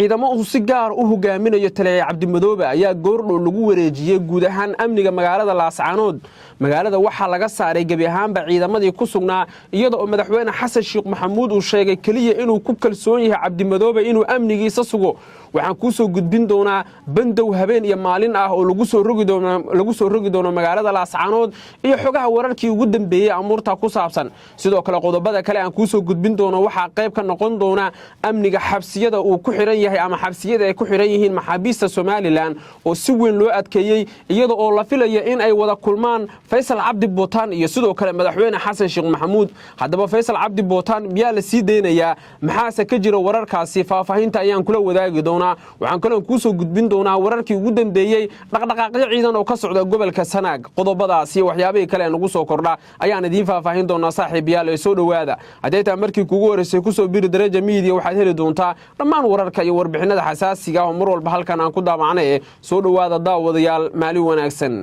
ciidamo uu si gaar u hogaaminayo taliye Cabdi Madoobe ayaa goordhow lagu wareejiyay guud ahaan amniga magaalada Laascaanood. magaalada waxaa laga saaray gabi ahaanba ciidamadii ku sugnaa iyadoo madaxweyne Xasan Sheekh Maxamuud uu sheegay kaliya inuu ku kalsoon yahay Cabdi Madoobe inuu amnigiisa sugo. waxaan ku soo gudbin doonaa bandow habeen iyo maalin ah oo lagu soo rogi doono magaalada Laascaanood iyo xogaha wararkii ugu dambeeyay amuurta ku saabsan. sidoo kale qodobada kale aan ku soo gudbin doono waxa qayb ka noqon doona amniga xabsiyada uu ku xiran yahay ama xabsiyada ay ku xiran yihiin maxaabiista Soomaaliland oo si weyn loo adkeeyay iyadoo oo la filayo in ay wada kulmaan Faysal Cabdi Bootaan iyo sidoo kale madaxweyne Xasan Sheekh Maxamuud. haddaba Faysal Cabdi Bootaan miyaa la sii deynayaa maxaase ka jira wararkaasi faahfaahinta ayaan kula wadaagi doonaa. waxaan kale ku soo gudbin doonaa wararkii ugu dambeeyay dhaqdhaqaaqyo ciidan oo ka socda gobolka Sanaag. qodobadaas iyo waxyaabaha kale ee nagu soo kordha ayaan idin faahfaahin doonaa saaxiibayaal ee soo dhawaada. hadeeta markii kugu horeysay ku soo biri Daraja Media waxaad heli doontaa dhammaan wararka iyo warbixinada xasaasiga ah oo mar walba halkan aan ku daabacnay. soo dhawaada daawadayaal maalin wanaagsan.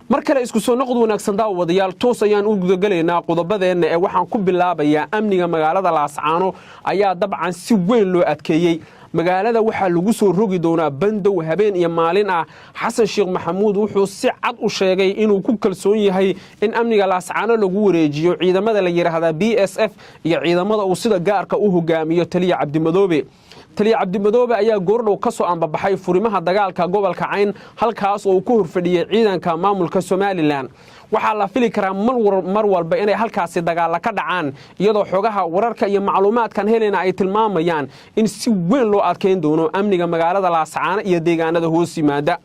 markale isku soo noqod wanaagsan daawadayaal toos ayaan u gudagaleynaa qodobadeena ee waxaan ku bilaabayaa amniga magaalada Laascaano ayaa dabcan si weyn loo adkeeyay. magaalada waxaa lagu soo rogi doonaa bandow habeen iyo maalin ah. Xasan Sheekh Maxamuud wuxuu si cad u sheegay inuu ku kalsoon yahay in amniga Laascaano lagu wareejiyo ciidamada la yiraahdo BSF iyo ciidamada uu sida gaarka u hogaamiyo taliye Cabdi Madoobe. taliye Cabdi Madoobe ayaa goordhow ka soo ambabaxay furimaha dagaalka gobolka Cayn halkaas oo uu ku horfadhiyay ciidanka maamulka Soomaaliland. waxaa la fili karaa mar walba inay halkaasi dagaal ka dhacaan iyadoo xogaha wararka iyo macluumaadkan helena ay tilmaamayaan in si weyn loo adkeyn doono amniga magaalada Laascaano iyo deegaanada hoos yimaada.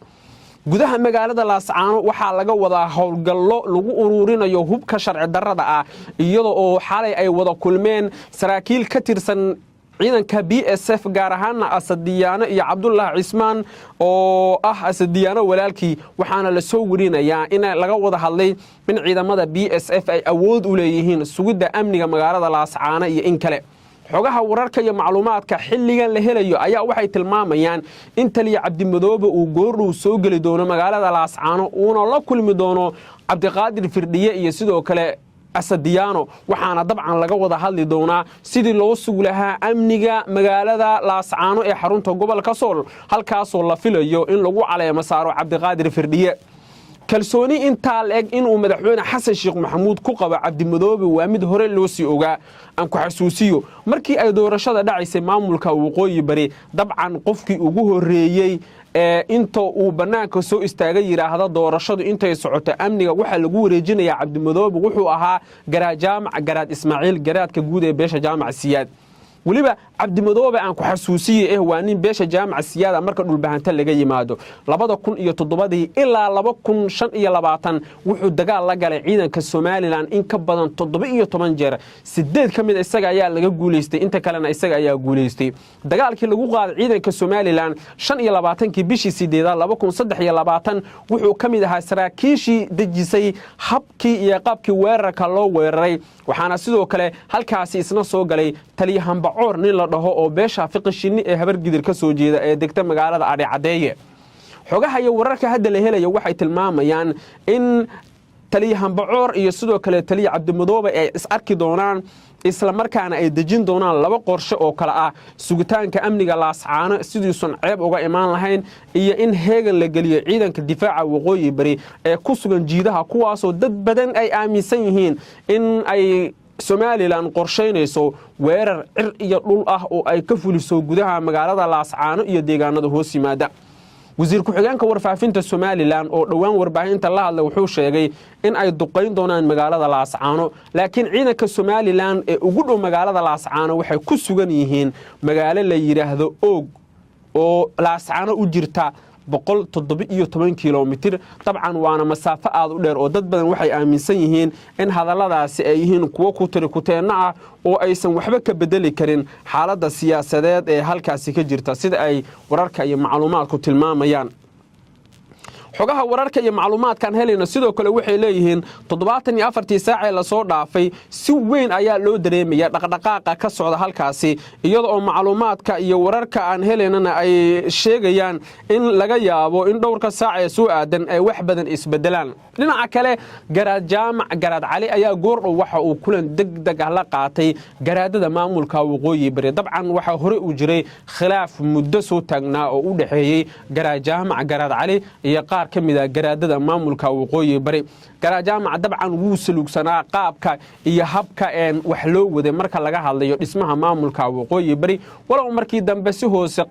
gudaha magaalada Laascaano waxaa laga wadaa howlgallo lagu ururinayo hubka sharci darrada ah iyadoo oo xalay ay wada kulmeen saraakiil ka tirsan ciidanka BSF gaar ahaan Asadiyaano iyo Cabdullah Cismaan oo Asadiyaano walaalkii waxaana la soo warinayaa in laga wada hadlay in ciidamada BSF ay awood u leeyihiin sugidda amniga magaalada Laascaano iyo in kale. xogaha wararka iyo macluumaadka xilligan la helayo ayaa waxay tilmaamayaan in taliye Cabdi Madoobe uu goordhow soo gali doono magaalada Laascaano uuna la kulmi doono Cabdiqaadir Firdhiye iyo sidoo kale Asadiyaano. waxaana dabcan laga wada hadli doonaa sidii loo sugi lahaa amniga magaalada Laascaano ee xarunta gobolka Sool halkaasoo la filayo in lagu caleemo saaro Cabdiqaadir Firdhiye. kalsooni intaa leeg inuu madaxweyne Xasan Sheekh Maxamuud ku qabo Cabdi Madoobe waa mid hore loo sii ogaa. aan ku xasuusiyo markii ay doorashada dhacaysay maamulka Waqooyi Bari dabcan qofkii ugu horeeyay inta uu banaanka soo istaagay yiraahdo doorashadu intay socoto amniga waxa lagu wareejinayaa Cabdi Madoobe wuxuu ahaa garaad jaamac garaad Ismaaciil garaadka guud ee beesha jaamac Siyaad. waliba Cabdi Madoobe aan ku xasuusiyay waa nin beesha jaamac Siyaad marka dhulbahanta laga yimaado 2007 ilaa 2025 wuxuu dagaal la galay ciidanka Soomaaliland in ka badan 17 jeer. 8 kamid isaga ayaa laga guuleystay inta kalena isaga ayaa guuleystay. dagaalkii lagu qaaday ciidanka Soomaaliland 25kii bishii 8 2023 wuxuu kamid ahaa saraakiishii dejisay habkii iyo qaabkii weerarka loo weeraray. waxaana sidoo kale halkaasi isna soo galay taliye Hambacoor nin la dhaho oo beesha fiqishinni ee Habargidir ka soo jeeda ee degta magaalada Ari Cadeeye. xogaha iyo wararka hadda la helayo waxay tilmaamayaan in taliye Hambacoor iyo sidoo kale taliye Cabdi Madoobe ay is arki doonaan isla markaana ay dejin doonaan laba qorshe oo kala ah sugitaanka amniga Laascaano sidiisan ceeb uga imaan lahayn iyo in heegan la galiyo ciidanka difaaca Waqooyi Bari ee ku sugan jiidaha kuwaasoo dad badan ay aaminsan yihiin in ay Soomaaliland qorsheynayso weerar cir iyo dhul ah oo ay ka fuliso gudaha magaalada Laascaano iyo deegaanada hoos yimaada. wasiir ku-xigeenka warfaafinta Soomaaliland oo dhawaan warbaahinta la hadlay wuxuu sheegay in ay duqeyn doonaan magaalada Laascaano laakiin ciidanka Soomaaliland ee ugu dhow magaalada Laascaano waxay ku sugan yihiin magaalo la yiraahdo Og oo Laascaano u jirta 117 kilomitir. dabcan waana masaafo aad u dheer oo dad badan waxay aaminsan yihiin in hadalladaasi ay yihiin kuwa ku tiri kuteena ah oo aysan waxba ka bedeli karin xaaladda siyaasadeed ee halkaasi ka jirta sida ay wararka iyo macluumaadku tilmaamayaan. xogaha wararka iyo macluumaadkan helayna sidoo kale waxay leeyihiin 74 saac ee la soo dhaafay si weyn ayaa loo dareemaya dhaqdhaqaaqa ka socda halkaasi iyada oo macluumaadka iyo wararka aan helaynana ay sheegayaan in laga yaabo in dhowrka saac ee soo aadan ay wax badan isbedelaan dhinaca kale garaad jaamac garaad cali ayaa goordhow waxa uu kulan degdeg ah la qaatay garaadada maamulka waqooyi bari dabcan waxa hore u jiray khilaaf muddo soo taagnaa oo u dhaxeeyay garaad jaamac garaad cali iyo qaar ka mid ah garaadada maamulka waqooyi bari garaad jaamac dabcan wuu salugsanaa qaabka iyo habka wax loo waday marka laga hadlayo dhismaha maamulka waqooyi bari walow markii dambe si hoose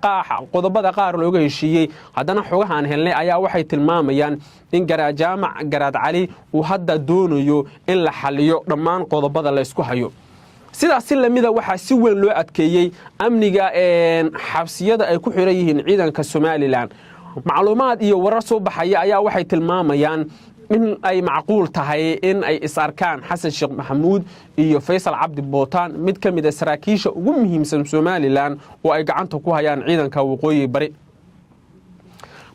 qodobada qaar looga heshiiyey haddana xogahan helnay ayaa waxay tilmaamayaan in garaad jaamac garaad cali uu hadda doonayo in la xaliyo dhammaan qodobada la isku hayo sidaas si lamida waxaa si weyn loo adkeeyey amniga xabsiyada ay ku xiran yihiin ciidanka Somaliland macluumaad iyo warar soo baxaya ayaa waxay tilmaamayaan in ay macquul tahay in ay is arkaan Xasan Sheekh Maxamuud iyo Faysal Cabdi Bootaan mid ka mid ah saraakiisha ugu muhiimsan Somaliland oo ay gacanta ku hayaan ciidanka waqooyi bari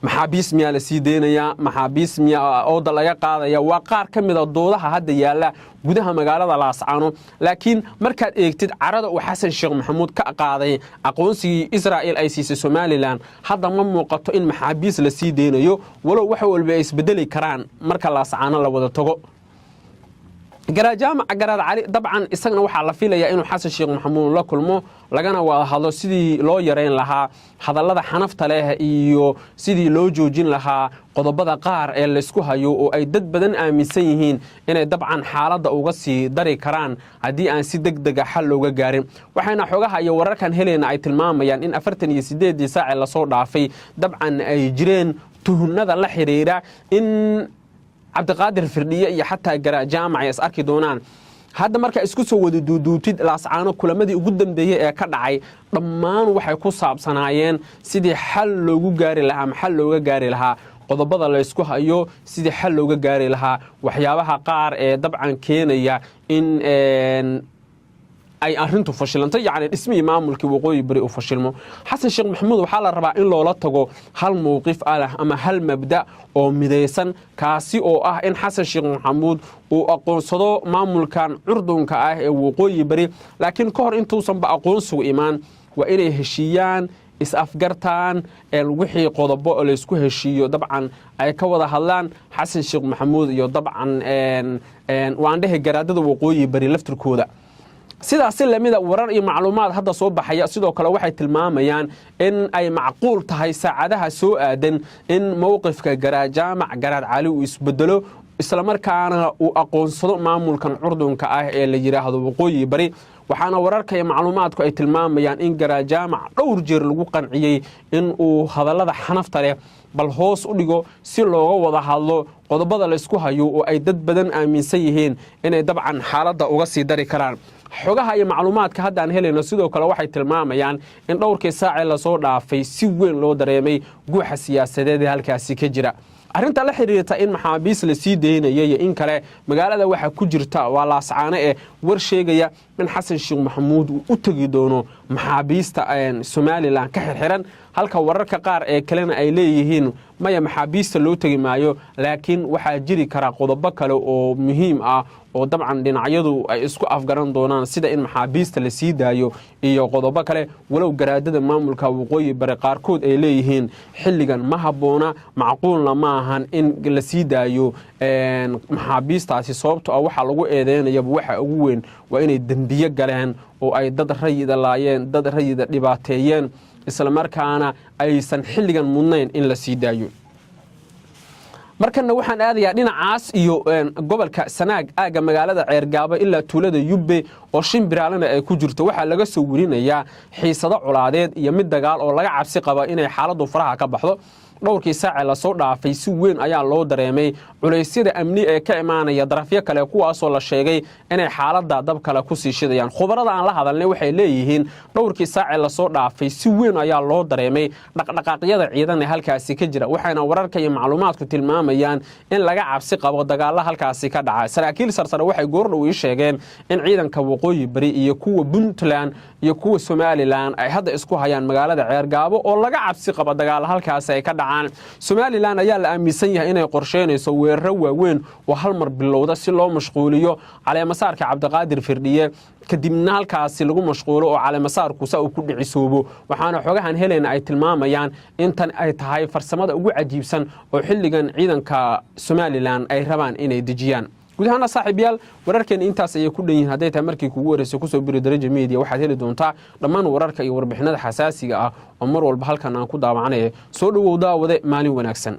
maxaabiis miyaa la sii deynayaa maxaabiis miyaa oo laga qaadaya waa qaar ka mid ah doodaha hadda yaala gudaha magaalada Laascaano laakiin markaad eegtid carada uu Xasan Sheekh Maxamuud ka qaaday aqoonsigii Israa'iil ay siisay Somaliland hadda ma muuqato in maxaabiis la sii deynayo walow wax walba ay isbedeli karaan marka Laascaano la wada tago garaad jaamac garaad cali dabcan isagana waxaa la filayaa inuu Xasan Sheekh Maxamuud la kulmo lagana wada hadlo sidii loo yareyn lahaa hadallada xanafta leh iyo sidii loo joojin lahaa qodobada qaar ee la isku hayo oo ay dad badan aaminsan yihiin inay dabcan xaaladda uga sii dari karaan haddii aan si degdeg ah xal looga gaarin waxayna xogaha iyo wararkan helayna ay tilmaamayaan in 48 saac la soo dhaafay dabcan ay jireen tuhnada la xiriira in cabdiqaadir firdhiye iyo xataa garaad jaamac is arki doonaan hadda marka isku soo wada duuduutid Laascaano kulamadii ugu dambeeyay ee ka dhacay dhammaan waxay ku saabsanaayeen sidii xal loogu gaari lahaa maxal looga gaari lahaa qodobada la isku hayo sidii xal looga gaari lahaa waxyaabaha qaar ee dabcan keenaya in ay arintu fashilantay yani dhismihii maamulkii waqooyi bari uu fashilmo Xasan Sheekh Maxamuud waxaa la rabaa in loola tago hal mowqif ah ama hal mabda oo midaysan kaasi oo ah in Xasan Sheekh Maxamuud uu aqoonsado maamulkan curdunka ah ee waqooyi bari laakiin ka hor intuusan ba aqoonsigu imaan waa inay heshiiyaan is afgartaan wixii qodobo la isku heshiiyo dabcan ay ka wada hadlaan Xasan Sheekh Maxamuud iyo dabcan waan dhahay garaadada waqooyi bari laftirkooda sidaas lamida warar iyo macluumaad hadda soo baxaya sidoo kale waxay tilmaamayaan in ay macquul tahay saacadaha soo aadan in mowqifka garaad jaamac garaad cali uu isbedelo isla markaana uu aqoonsado maamulkan curdunka ah ee la yiraahdo waqooyi bari waxaana wararka iyo macluumaadku ay tilmaamayaan in garaad jaamac dhowr jeer lagu qanciyay in uu hadallada xanafta leh bal hoos u dhigo si looga wada hadlo qodobada la isku hayo oo ay dad badan aaminsan yihiin inay dabcan xaaladda uga sii dari karaan xogaha iyo macluumaadka hadda aan helayno sidoo kale waxay tilmaamayaan in dhowrkii saac la soo dhaafay si weyn loo dareemay guuxa siyaasadeed ee halkaasi ka jira arinta la xiriirta in maxaabiis la sii deynayay iyo in kale magaalada waxa ku jirta waa Laascaano ee war sheegaya in Xasan Sheekh Maxamuud uu u tagi doono maxaabiista Somaliland ka xirxiran halka wararka qaar ee kalena ay leeyihiin maya maxaabiista loo tagi maayo laakiin waxaa jiri kara qodobo kale oo muhiim ah oo dabcan dhinacyadu ay isku afgaran doonaan sida in maxaabiista la sii daayo iyo qodobo kale walow garaadada maamulka waqooyi bari qaarkood ay leeyihiin xilligan ma haboona macquulna ma ahan in la sii daayo maxaabiistaasi sababtoo ah waxa lagu eedeynaya waxa ugu weyn waa inay dambiye galeen oo ay dad rayida laayeen dad rayida dhibaateeyeen isla markaana aysan xilligan mudnayn in la sii daayo markana waxaan aadayaa dhinacaas iyo gobolka Sanaag aaga magaalada Ceergaabo ilaa tuulada Yubbe oo Shimbiraalana ay ku jirto waxa laga soo warinayaa xiisado culaadeed iyo mid dagaal oo laga cabsi qaba inay xaaladdu faraha ka baxdo dhowrkii saac la soo dhaafay si weyn ayaa loo dareemay culeysyada amni ee ka imaanaya darafyo kale kuwaas oo la sheegay inay xaaladda dab kale ku sii shidayaan khubarada aan la hadalnay waxay leeyihiin dhowrkii saac la soo dhaafay si weyn ayaa loo dareemay dhaqdhaqaaqyada ciidan ee halkaasi ka jira waxayna wararka iyo macluumaadku tilmaamayaan in laga cabsi qabo dagaalo halkaasi ka dhaca saraakiil sarsare waxay goordhow ii sheegeen in ciidanka waqooyi bari iyo kuwa Puntland iyo kuwa Somaliland ay hadda isku hayaan magaalada Ceergaabo oo laga cabsi qabo dagaalo halkaasi ay ka dhacaan dhacaan Somaliland ayaa la aaminsan yahay inay qorsheynayso weeraro waaweyn oo hal mar bilowda si loo mashquuliyo caleemasaarka Cabdiqaadir Firdhiye kadibna halkaasi lagu mashquulo oo caleemasaarku uu ku dhicisoobo waxaana xogahan helayna ay tilmaamayaan in tan ay tahay farsamada ugu cajiibsan oo xilligan ciidanka Somaliland ay rabaan inay dejiyaan gudahaan saaxiibayaal wararkeen intaas ay ku dhanyihiin haday tahay markii kugu wareysay ku soo biri daraja media waxaad heli doontaa dhammaan wararka iyo warbixinada xasaasiga ah oo mar walba halkan aan ku daawacanayo soo dhawow daawade maalin wanaagsan